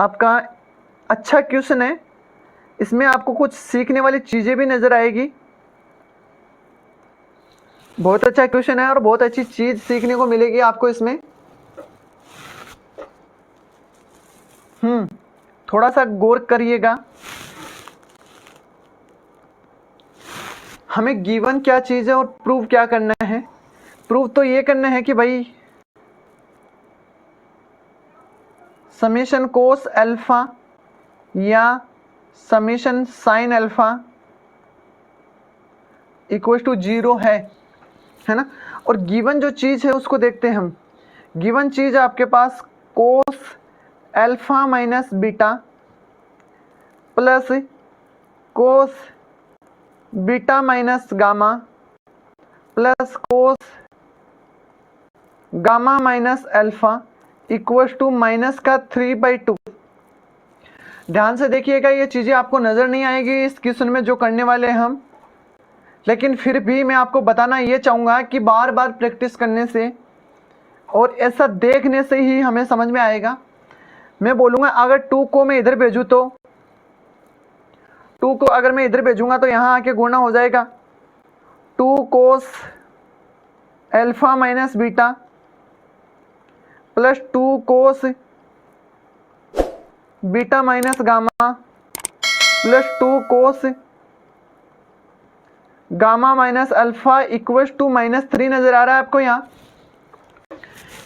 आपका अच्छा क्वेश्चन है, इसमें आपको कुछ सीखने वाली चीज़ें भी नज़र आएगी। बहुत अच्छा क्वेश्चन है और बहुत अच्छी चीज़ सीखने को मिलेगी आपको इसमें। थोड़ा सा गौर करिएगा। हमें गिवन क्या चीज़ है और प्रूव क्या करना है। प्रूव तो ये करना है कि भाई समेशन कोस अल्फा या summation sine alpha equal to 0 है ना। और गिवन जो चीज़ है उसको देखते हैं हम। गिवन चीज़ है आपके पास cos alpha minus beta plus cos beta minus gamma plus cos gamma minus alpha equal to minus का 3/2। ध्यान से देखिएगा, ये चीज़ें आपको नज़र नहीं आएगी इस क्वेश्चन में जो करने वाले हैं हम, लेकिन फिर भी मैं आपको बताना ये चाहूँगा कि बार बार प्रैक्टिस करने से और ऐसा देखने से ही हमें समझ में आएगा। मैं बोलूँगा अगर 2 को मैं इधर भेजूँ तो 2 को अगर मैं इधर भेजूँगा तो यहाँ आके गुणा हो जाएगा 2 cos alpha minus beta plus 2 cos beta minus gamma plus 2 cos gamma minus alpha equal to -3 नजर आ रहा है आपको यहाँ।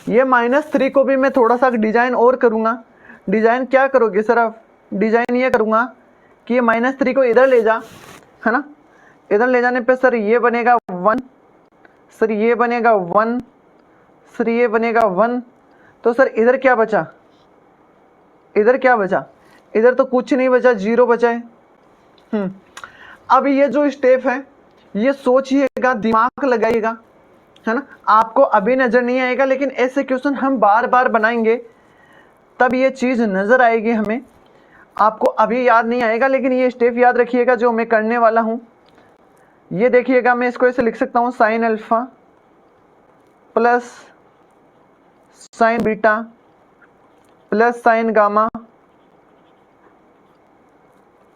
ये -3 को भी मैं थोड़ा सा डिजाइन और करूँगा। डिजाइन क्या करोगे सर आप? डिजाइन ये करूँगा कि ये -3 को इधर ले जा, है ना। इधर ले जाने पे सर ये बनेगा 1, सर ये बनेगा 1, सर ये बनेगा 1। तो सर इधर क्या बचा? इधर क्या बचा? इधर तो कुछ नहीं बचा, 0 बचा है। अब ये जो स्टेप है ये सोचिएगा, दिमाग लगाइएगा, है ना। आपको अभी नज़र नहीं आएगा, लेकिन ऐसे क्वेश्चन हम बार बार बनाएंगे तब ये चीज़ नज़र आएगी हमें। आपको अभी याद नहीं आएगा, लेकिन ये स्टेप याद रखिएगा जो मैं करने वाला हूँ। ये देखिएगा, मैं इसको ऐसे लिख सकता हूँ sign alpha plus sine beta plus sine gamma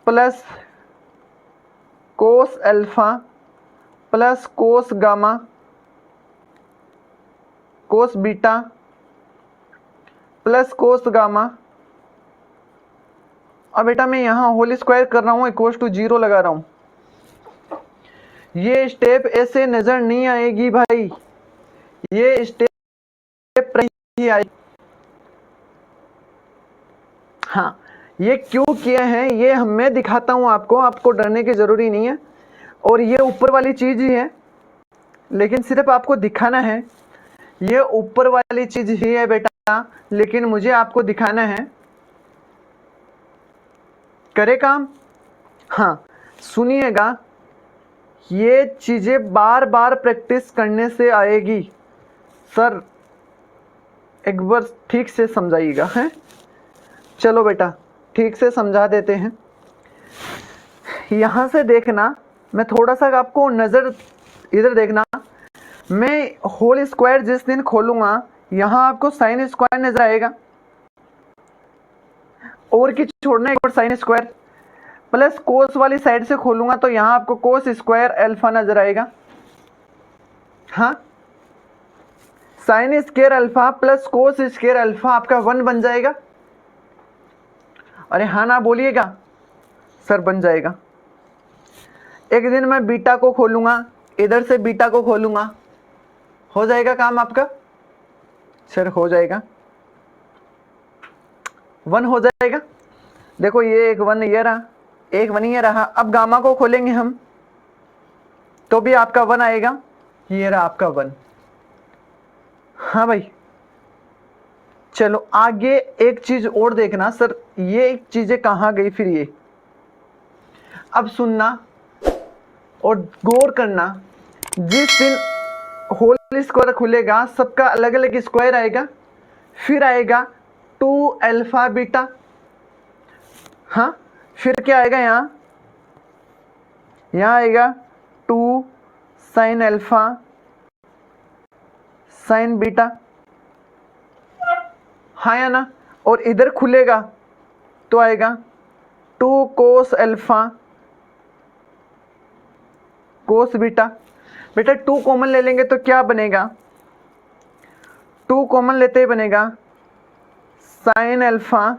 plus cos alpha plus cos gamma cos beta plus cos gamma. अब बेटा मैं यहाँ होल स्क्वायर कर रहा हूँ, इक्वल टू 0 लगा रहा हूँ। ये स्टेप ऐसे नजर नहीं आएगी भाई, ये स्टेप नहीं आएगी। हाँ, ये क्यों किए हैं ये मैं दिखाता हूँ आपको, आपको डरने की जरूरी नहीं है। और ये ऊपर वाली चीज ही है, लेकिन सिर्फ आपको दिखाना है। ये ऊपर वाली चीज ही है बेटा, लेकिन मुझे आपको दिखाना है। करे काम? हाँ, सुनिएगा, ये चीजें बार बार प्रैक्टिस करने से आएगी। सर एक बार ठीक से समझाइएगा, है। चलो बेटा ठीक से समझा देते हैं। यहां से देखना, मैं थोड़ा सा आपको नजर इधर देखना। मैं होल स्क्वायर जिस दिन खोलूंगा यहाँ आपको साइन स्क्वायर नजर आएगा, और की छोड़ना एक और साइन स्क्वायर, प्लस कोस वाली साइड से खोलूंगा तो यहाँ आपको कोस स्क्वायर अल्फा नजर आएगा। हाँ, sign square alpha plus cos square alpha आपका 1 बन जाएगा। अरे हाँ ना बोलिएगा सर, बन जाएगा। एक दिन मैं बीटा को खोलूंगा, इधर से बीटा को खोलूंगा, हो जाएगा काम आपका? सर हो जाएगा, 1 हो जाएगा। देखो ये एक 1 ये रहा, एक 1 ये रहा। अब गामा को खोलेंगे हम तो भी आपका 1 आएगा, ये रहा आपका 1। हाँ भाई, चलो आगे एक चीज और देखना। सर ये चीजें कहाँ गई फिर ये? अब सुनना और गौर करना। जिस दिन होल स्क्वायर खुलेगा सबका अलग अलग स्क्वायर आएगा, फिर आएगा 2 अल्फा बीटा। हाँ, फिर क्या आएगा यहाँ? यहाँ आएगा 2 साइन अल्फा साइन बीटा, हाँ या ना। और इधर खुलेगा तो आएगा 2 कोस अल्फा कोस बीटा। बेटा 2 कॉमन ले लेंगे तो क्या बनेगा, 2 कॉमन लेते ही बनेगा साइन अल्फा,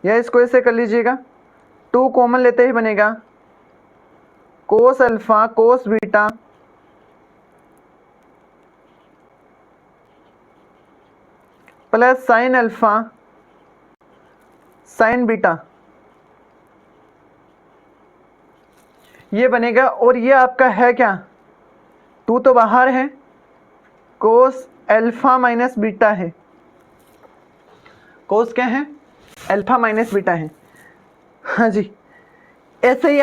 या इसको ऐसे कर लीजिएगा, 2 कॉमन लेते ही बनेगा cos alpha cos beta plus sine alpha sign beta, ये बनेगा। और ये आपका है क्या, 2 तो बाहर है, कोस अल्फा माइनस बीटा है, कोस क्या है, अल्फा माइनस बीटा है। हाँ जी, ऐसे ही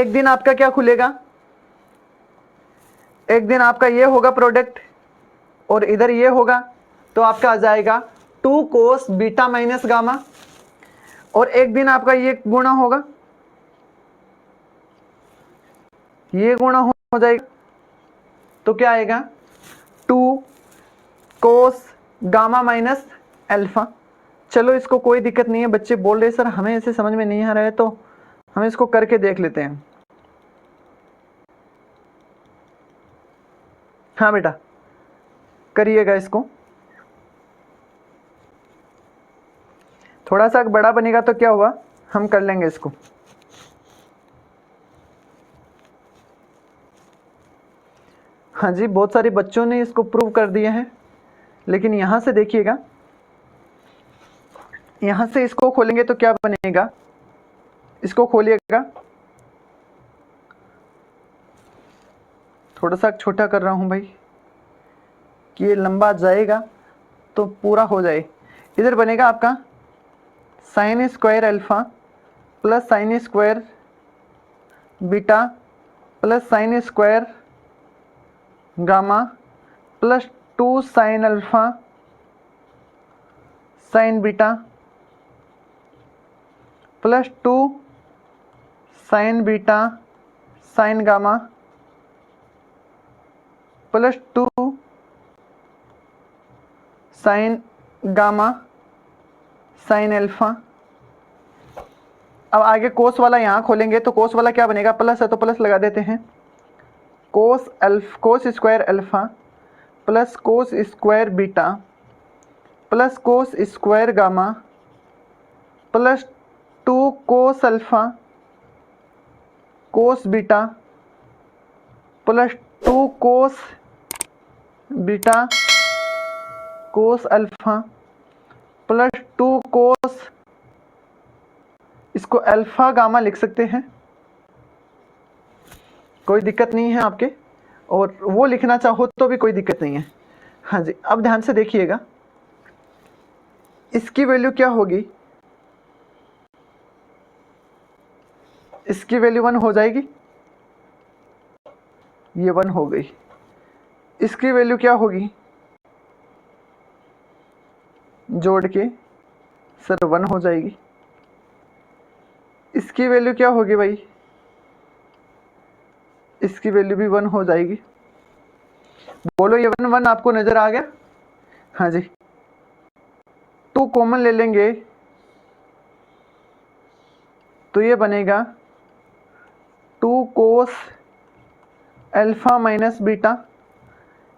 एक दिन आपका क्या खुलेगा, एक दिन आपका ये होगा प्रोडक्ट और इधर ये होगा, तो आपका आ जाएगा 2 कोस बीटा माइनस गामा, और एक दिन आपका ये गुणा होगा, ये गुणा हो जाएगा, तो क्या आएगा 2 कोस गामा माइनस अल्फा। चलो इसको कोई दिक्कत नहीं है, बच्चे बोल रहे सर हमें ऐसे समझ में नहीं आ रहा है, तो हम इसको करके देख लेते हैं। हाँ बेटा करिएगा इसको, थोड़ा सा बड़ा बनेगा तो क्या हुआ, हम कर लेंगे इसको। हाँ जी, बहुत सारे बच्चों ने इसको प्रूव कर दिया है, लेकिन यहाँ से देखिएगा, यहाँ से इसको खोलेंगे तो क्या बनेगा, इसको खोलिएगा, थोड़ा सा छोटा कर रहा हूँ भाई कि ये लंबा जाएगा तो पूरा हो जाए। इधर बनेगा आपका sign square alpha plus sine square beta plus sine square gamma plus 2 sine alpha sign beta plus 2 sign beta sine gamma plus 2 sign gamma sine alpha. अब आगे कोस वाला यहाँ खोलेंगे तो कोस वाला क्या बनेगा, प्लस है तो प्लस लगा देते हैं, cos square alpha plus cos square beta plus cos square gamma plus 2 cos alpha cos beta plus 2 cos beta cos alpha plus 2 कोस, इसको अल्फा गामा लिख सकते हैं, कोई दिक्कत नहीं है आपके, और वो लिखना चाहो तो भी कोई दिक्कत नहीं है। हाँ जी, अब ध्यान से देखिएगा, इसकी वैल्यू क्या होगी, इसकी वैल्यू 1 हो जाएगी, ये 1 हो गई। इसकी वैल्यू क्या होगी, जोड़ के सर 1 हो जाएगी। इसकी वैल्यू क्या होगी भाई, इसकी वैल्यू भी 1 हो जाएगी। बोलो ये 1 1 आपको नजर आ गया। हाँ जी, 2 कॉमन ले लेंगे तो ये बनेगा 2 कोस अल्फा माइनस बीटा,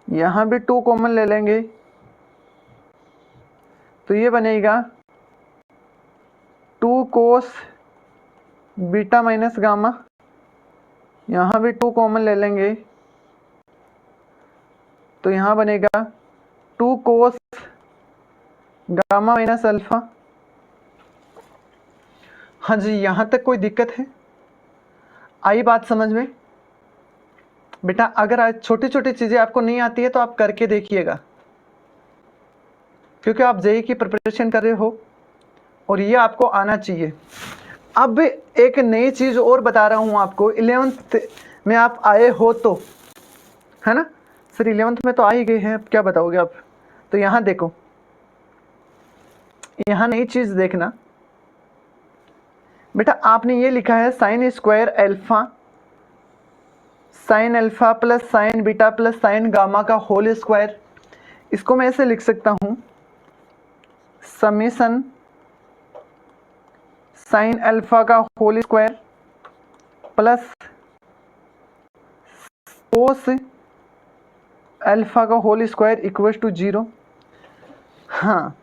यहाँ भी 2 कॉमन ले लेंगे तो ये बनेगा 2 कोस बीटा माइनस गामा, यहाँ भी 2 कॉमन ले लेंगे तो यहाँ बनेगा 2 कोस गामा माइनस अल्फा। हाँ जी, यहाँ तक कोई दिक्कत है, आई बात समझ में? बेटा अगर आज छोटी छोटी चीज़ें आपको नहीं आती है तो आप करके देखिएगा, क्योंकि आप जेईई की प्रिपरेशन कर रहे हो और ये आपको आना चाहिए। अब एक नई चीज़ और बता रहा हूँ आपको, 11th में आप आए हो तो, है ना सर, 11th में तो आ ही गए हैं, अब क्या बताओगे आप? तो यहाँ देखो, यहाँ नई चीज़ देखना बेटा, आपने ये लिखा है sine square alpha sine alpha plus sine beta plus sine gamma का होल स्क्वायर। इसको मैं ऐसे लिख सकता हूँ, समेसन साइन अल्फा का whole square plus cos alpha का होल स्क्वायर इक्वल टू 0। हाँ,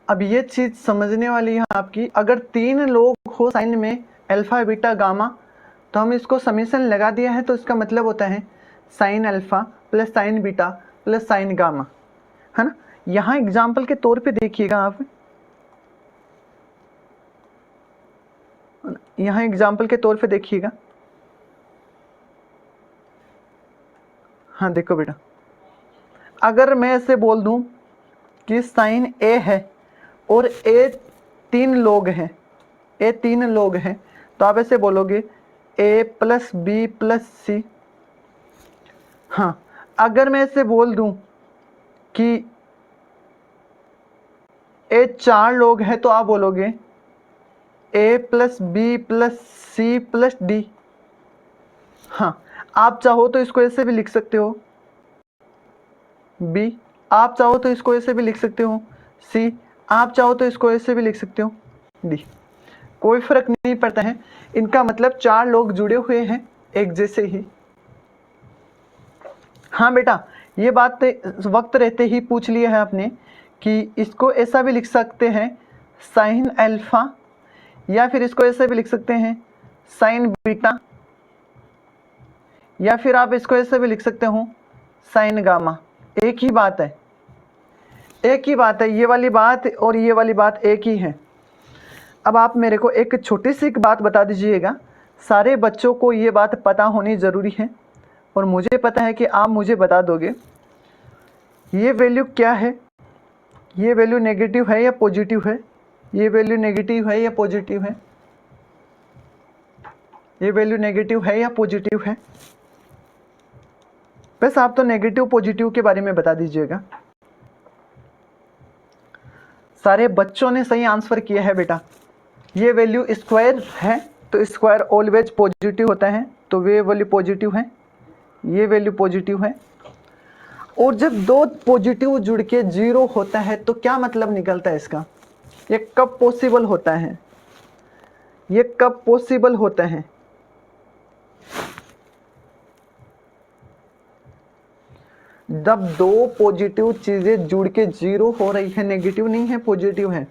अब ये चीज़ समझने वाली है आपकी, अगर 3 लोग हो साइन में अल्फा बीटा गामा, तो हम इसको समीशन लगा दिया है, तो इसका मतलब होता है sign alpha plus sine beta plus sine gamma, है ना। यहाँ एग्जाम्पल के तौर पे देखिएगा आप, यहाँ एग्जाम्पल के तौर पे देखिएगा। हाँ देखो बेटा, अगर मैं ऐसे बोल दूं कि साइन ए है और ए 3 लोग हैं, ए 3 लोग हैं, तो आप ऐसे बोलोगे ए प्लस बी प्लस सी। हाँ, अगर मैं ऐसे बोल दूं कि ए 4 लोग हैं, तो आप बोलोगे A plus B plus C plus D. हाँ, आप चाहो तो इसको ऐसे भी लिख सकते हो बी, आप चाहो तो इसको ऐसे भी लिख सकते हो सी, आप चाहो तो इसको ऐसे भी लिख सकते हो डी, कोई फर्क नहीं पड़ता है। इनका मतलब 4 लोग जुड़े हुए हैं एक जैसे ही। हाँ बेटा, ये बात वक्त रहते ही पूछ लिया है आपने कि इसको ऐसा भी लिख सकते हैं साइन अल्फा, या फिर इसको ऐसे भी लिख सकते हैं साइन बीटा, या फिर आप इसको ऐसे भी लिख सकते हो साइन गामा। एक ही बात है, एक ही बात है, ये वाली बात और ये वाली बात एक ही है। अब आप मेरे को एक छोटी सी बात बता दीजिएगा, सारे बच्चों को ये बात पता होनी ज़रूरी है, और मुझे पता है कि आप मुझे बता दोगे ये वैल्यू क्या है, ये वैल्यू नेगेटिव है या पॉजिटिव है, ये वैल्यू नेगेटिव है या पॉजिटिव है, ये वैल्यू नेगेटिव है या पॉजिटिव है। बस आप तो नेगेटिव पॉजिटिव के बारे में बता दीजिएगा। सारे बच्चों ने सही आंसर किया है बेटा। ये वैल्यू स्क्वायर है तो स्क्वायर ऑलवेज पॉजिटिव होता है, तो वे वैल्यू पॉजिटिव है, ये वैल्यू पॉजिटिव है। और जब 2 पॉजिटिव जुड़ के 0 होता है तो क्या मतलब निकलता है इसका, ये कब पॉसिबल होता है, ये कब पॉसिबल होता है। जब 2 पॉजिटिव चीज़ें जुड़ के 0 हो रही है, नेगेटिव नहीं है पॉजिटिव है,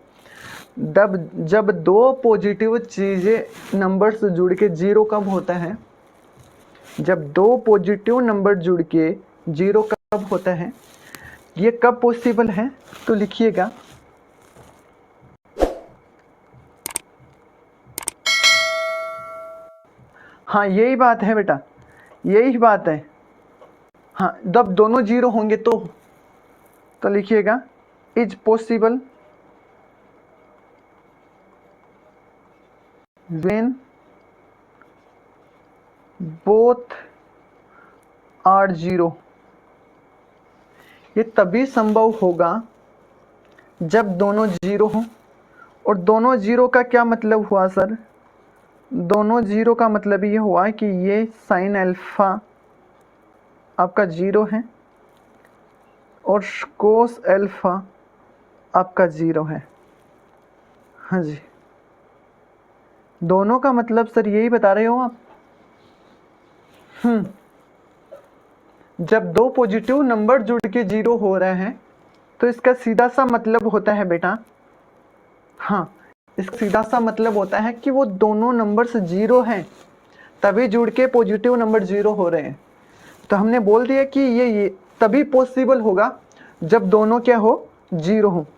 जब 2 पॉजिटिव चीज़ें नंबर्स जुड़ के 0 कब होता है, जब 2 पॉजिटिव नंबर जुड़ के 0 कब होता है, ये कब पॉसिबल है, तो लिखिएगा हाँ यही बात है बेटा, यही बात है। हाँ, जब दोनों 0 होंगे तो लिखिएगा is possible when both are 0। ये तभी संभव होगा जब दोनों 0 हों। और दोनों 0 का क्या मतलब हुआ सर, दोनों 0 का मतलब ये हुआ कि ये साइन अल्फा आपका 0 है और कोस अल्फा आपका 0 है। हाँ जी, दोनों का मतलब सर यही बता रहे हो आप। जब 2 पॉजिटिव नंबर जुड़ के 0 हो रहे हैं तो इसका सीधा सा मतलब होता है बेटा, हाँ इसका सीधा सा मतलब होता है कि वो दोनों नंबर्स 0 हैं, तभी जुड़ के पॉजिटिव नंबर 0 हो रहे हैं। तो हमने बोल दिया कि ये तभी पॉसिबल होगा जब दोनों क्या हो, 0 हो।